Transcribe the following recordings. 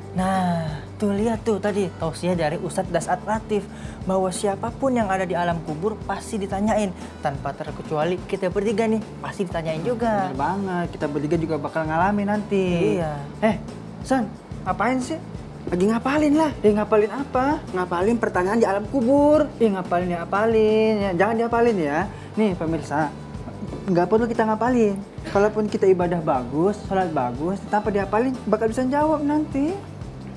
Nah, tuh lihat tuh tadi tausiah dari Ustadz Dasat Latif bahwa siapapun yang ada di alam kubur pasti ditanyain, tanpa terkecuali kita bertiga nih pasti ditanyain juga. Bener banget, kita bertiga juga bakal ngalamin nanti. Iya. San, ngapain sih? Lagi ngapalin lah. Ngapalin apa? Ngapalin pertanyaan di alam kubur. Ngapalin ya, jangan dihafalin ya. Nih pemirsa, nggak perlu kita ngapalin. Kalaupun kita ibadah bagus, sholat bagus, tanpa dihafalin bakal bisa jawab nanti.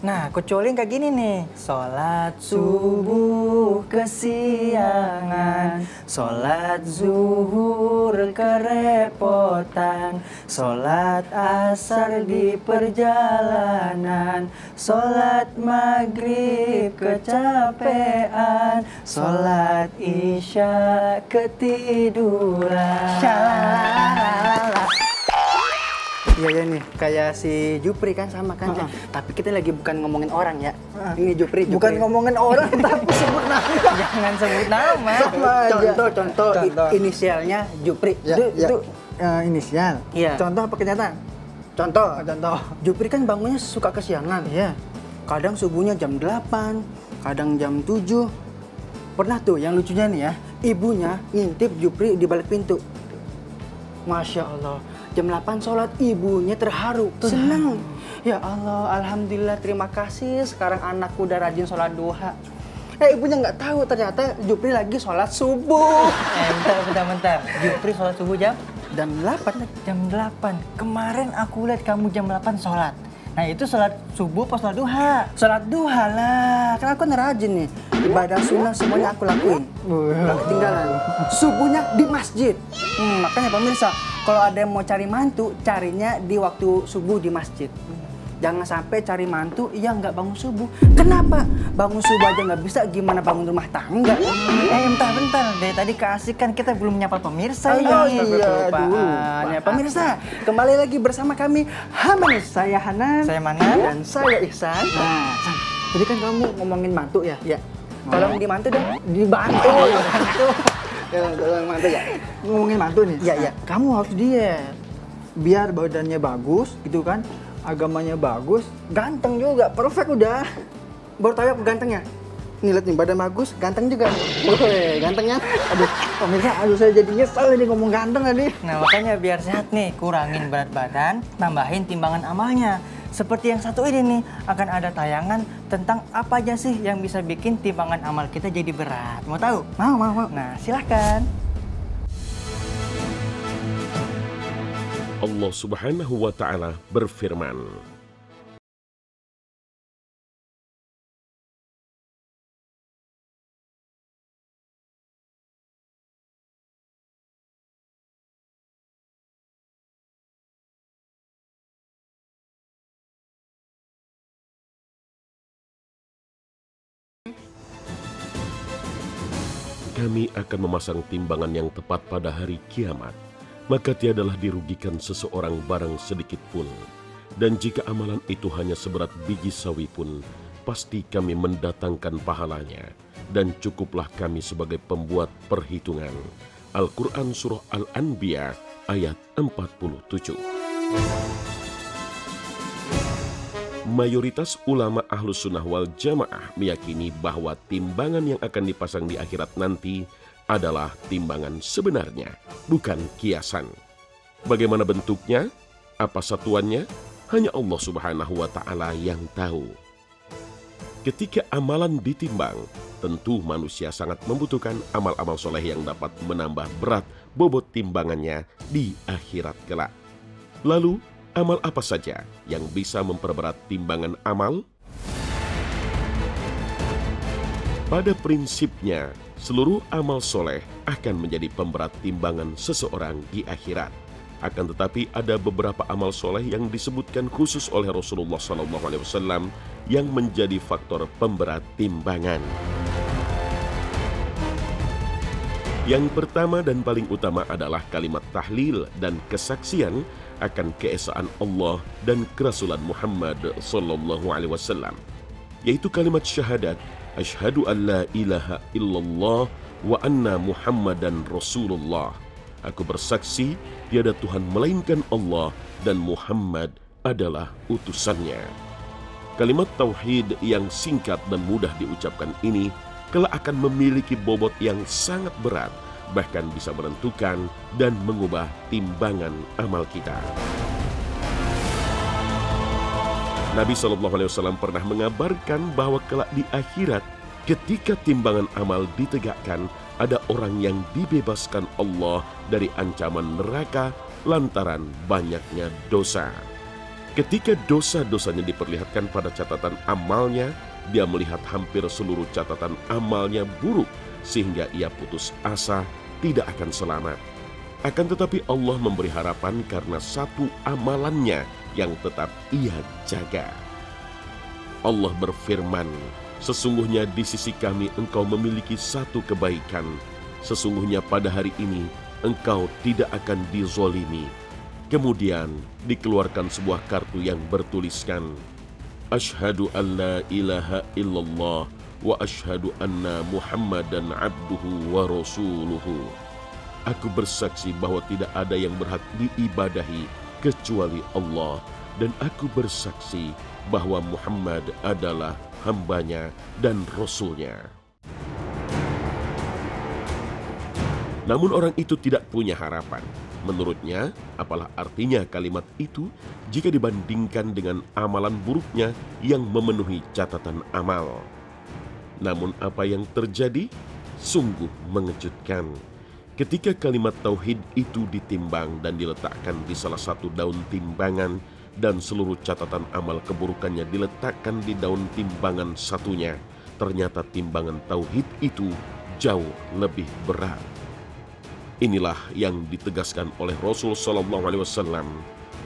Nah, kecuali kayak gini nih. Sholat subuh kesiangan, sholat zuhur kerepotan, sholat asar di perjalanan, sholat maghrib kecapean, sholat isya ketiduran. Shalalala. Iya nih, kayak si Jupri kan sama kan. Tapi kita lagi bukan ngomongin orang ya. Ini Jupri. Bukan ngomongin orang, tapi sebut nama. Jangan sebut nama. Contoh. Inisialnya Jupri. Itu inisial. Iya. Contoh apa kenyataan? Contoh. Jupri kan bangunnya suka kesiangan. Iya. Kadang subuhnya jam 8, kadang jam 7. Pernah tuh yang lucunya nih ya, ibunya ngintip Jupri di balik pintu. Masya Allah. Jam 8 sholat, ibunya terharu, senang. Ya Allah, alhamdulillah, terima kasih. Sekarang anakku udah rajin sholat duha. Ibunya nggak tahu ternyata Jupri lagi sholat subuh. Bentar. Jupri sholat subuh jam 8. Jam 8. Kemarin aku lihat kamu jam 8 sholat. Nah itu sholat subuh pas sholat duha. Sholat duha lah, kan aku rajin nih. Ibadah sunnah semuanya aku lakuin. Gak ketinggalan. Subuhnya di masjid. Makanya pemirsa, kalau ada yang mau cari mantu, carinya di waktu subuh di masjid. Jangan sampai cari mantu yang nggak bangun subuh. Kenapa? Bangun subuh aja nggak bisa, gimana bangun rumah tangga? Bentar. Dari tadi keasikan kita belum nyapa pemirsa. Iya dulu. Pemirsa, kembali lagi bersama kami Hamanus. Saya Hanan. Saya Manan. Dan saya Ihsan. Nah, jadi kan kamu ngomongin mantu ya? Ya. Tolong dimantu dong. Dibantu. Tolong mantu ya. Ngomongin mantu nih. Iya. Kamu harus diet. Biar badannya bagus gitu kan. Agamanya bagus, ganteng juga, perfect udah. Baru tahu ya gantengnya. Nih lihat nih, badan bagus, ganteng juga. Woi, gantengnya. Aduh, pemirsa, saya jadi nyesel nih ngomong ganteng tadi. Nah, makanya biar sehat nih, kurangin berat badan, tambahin timbangan amalnya. Seperti yang satu ini nih, akan ada tayangan tentang apa aja sih yang bisa bikin timbangan amal kita jadi berat. Mau tahu? Mau. Nah, silahkan. Allah Subhanahu wa Ta'ala berfirman, kami akan memasang timbangan yang tepat pada hari kiamat. Maka tiadalah dirugikan seseorang barang sedikit pun. Dan jika amalan itu hanya seberat biji sawi pun, pasti kami mendatangkan pahalanya. Dan cukuplah kami sebagai pembuat perhitungan. Al-Quran Surah Al-Anbiya ayat 47. Mayoritas ulama Ahlus Sunnah wal Jamaah meyakini bahwa timbangan yang akan dipasang di akhirat nanti adalah timbangan sebenarnya, bukan kiasan. Bagaimana bentuknya, apa satuannya, hanya Allah Subhanahu wa Ta'ala yang tahu. Ketika amalan ditimbang, tentu manusia sangat membutuhkan amal-amal soleh yang dapat menambah berat bobot timbangannya di akhirat kelak. Lalu, amal apa saja yang bisa memperberat timbangan amal? Pada prinsipnya, seluruh amal soleh akan menjadi pemberat timbangan seseorang di akhirat. Akan tetapi ada beberapa amal soleh yang disebutkan khusus oleh Rasulullah SAW yang menjadi faktor pemberat timbangan. Yang pertama dan paling utama adalah kalimat tahlil dan kesaksian akan keesaan Allah dan kerasulan Muhammad SAW, yaitu kalimat syahadat Asyhadu an la ilaha illallah wa anna Muhammadan Rasulullah. Aku bersaksi tiada Tuhan melainkan Allah dan Muhammad adalah utusannya. Kalimat tauhid yang singkat dan mudah diucapkan ini kelak akan memiliki bobot yang sangat berat, bahkan bisa menentukan dan mengubah timbangan amal kita. Nabi SAW pernah mengabarkan bahwa kelak di akhirat, ketika timbangan amal ditegakkan, ada orang yang dibebaskan Allah dari ancaman neraka lantaran banyaknya dosa. Ketika dosa-dosanya diperlihatkan pada catatan amalnya, dia melihat hampir seluruh catatan amalnya buruk, sehingga ia putus asa tidak akan selamat. Akan tetapi Allah memberi harapan karena satu amalannya yang tetap ia jaga. Allah berfirman, sesungguhnya di sisi kami engkau memiliki satu kebaikan. Sesungguhnya pada hari ini engkau tidak akan dizolimi. Kemudian dikeluarkan sebuah kartu yang bertuliskan, Asyhadu an la ilaha illallah wa asyhadu anna Muhammadan abduhu wa rasuluhu. Aku bersaksi bahwa tidak ada yang berhak diibadahi kecuali Allah, dan aku bersaksi bahwa Muhammad adalah hambanya dan rasulnya. Namun orang itu tidak punya harapan. Menurutnya, apalah artinya kalimat itu jika dibandingkan dengan amalan buruknya yang memenuhi catatan amal. Namun apa yang terjadi sungguh mengejutkan. Ketika kalimat tauhid itu ditimbang dan diletakkan di salah satu daun timbangan dan seluruh catatan amal keburukannya diletakkan di daun timbangan satunya, ternyata timbangan tauhid itu jauh lebih berat. Inilah yang ditegaskan oleh Rasul SAW.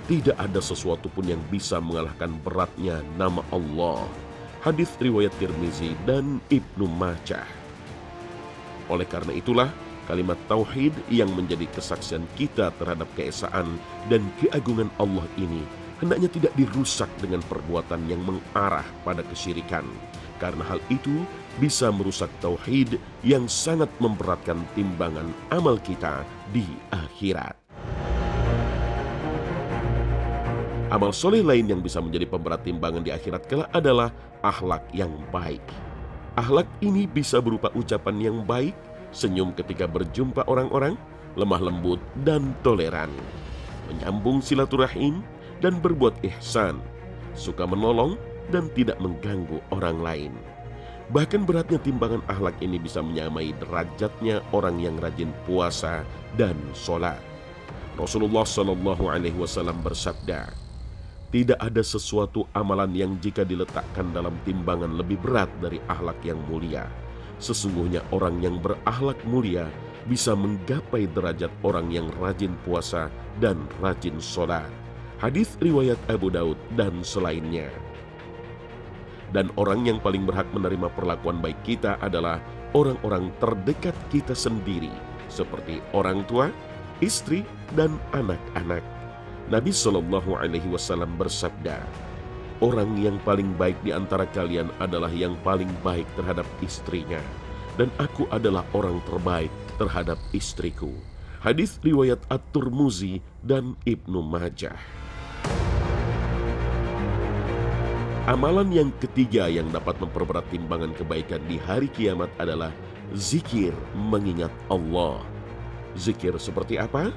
Tidak ada sesuatu pun yang bisa mengalahkan beratnya nama Allah. Hadis riwayat Tirmizi dan Ibnu Majah. Oleh karena itulah, kalimat tauhid yang menjadi kesaksian kita terhadap keesaan dan keagungan Allah ini hendaknya tidak dirusak dengan perbuatan yang mengarah pada kesyirikan. Karena hal itu bisa merusak tauhid yang sangat memberatkan timbangan amal kita di akhirat. Amal soleh lain yang bisa menjadi pemberat timbangan di akhirat kelak adalah akhlak yang baik. Akhlak ini bisa berupa ucapan yang baik, senyum ketika berjumpa orang-orang, lemah lembut dan toleran, menyambung silaturahim dan berbuat ihsan, suka menolong dan tidak mengganggu orang lain. Bahkan beratnya timbangan akhlak ini bisa menyamai derajatnya orang yang rajin puasa dan sholat. Rasulullah SAW bersabda, tidak ada sesuatu amalan yang jika diletakkan dalam timbangan lebih berat dari akhlak yang mulia. Sesungguhnya orang yang berakhlak mulia bisa menggapai derajat orang yang rajin puasa dan rajin sholat. Hadis riwayat Abu Daud dan selainnya. Dan orang yang paling berhak menerima perlakuan baik kita adalah orang-orang terdekat kita sendiri, seperti orang tua, istri, dan anak-anak. Nabi SAW bersabda, orang yang paling baik di antara kalian adalah yang paling baik terhadap istrinya, dan aku adalah orang terbaik terhadap istriku. Hadis riwayat At-Tirmizi dan Ibnu Majah. Amalan yang ketiga yang dapat memperberat timbangan kebaikan di hari kiamat adalah zikir mengingat Allah. Zikir seperti apa?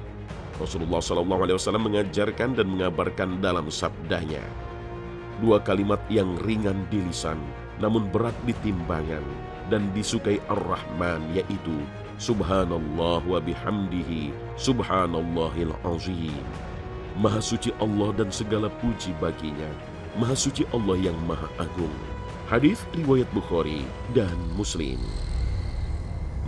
Rasulullah SAW mengajarkan dan mengabarkan dalam sabdanya, dua kalimat yang ringan di lisan namun berat di timbangan dan disukai Ar-Rahman, yaitu Subhanallah wa bihamdihi Subhanallahil azim. Maha suci Allah dan segala puji baginya, Maha suci Allah yang Maha Agung. Hadis riwayat Bukhari dan Muslim.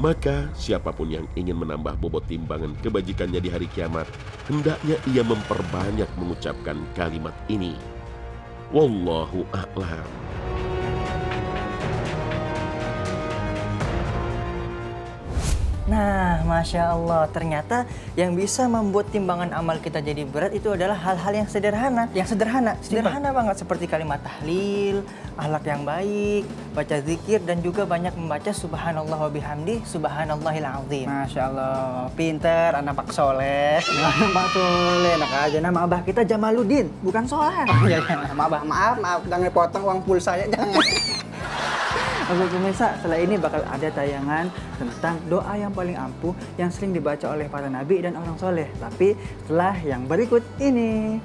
Maka siapapun yang ingin menambah bobot timbangan kebajikannya di hari kiamat, hendaknya ia memperbanyak mengucapkan kalimat ini. Wallahu a'lam. Nah, Masya Allah, ternyata yang bisa membuat timbangan amal kita jadi berat itu adalah hal-hal yang sederhana. Yang sederhana, Sederhana banget, seperti kalimat tahlil, akhlak yang baik, baca zikir, dan juga banyak membaca subhanallah wa bihamdi, subhanallahil azim. Masya Allah, pinter anak Pak Soleh. Pak Soleh, enak aja. Nama abah kita Jamaluddin, bukan Soleh. Oh, iya, iya. Maaf, jangan potong uang pulsa saya, jangan. Oke pemirsa, setelah ini bakal ada tayangan tentang doa yang paling ampuh yang sering dibaca oleh para nabi dan orang soleh. Tapi setelah yang berikut ini.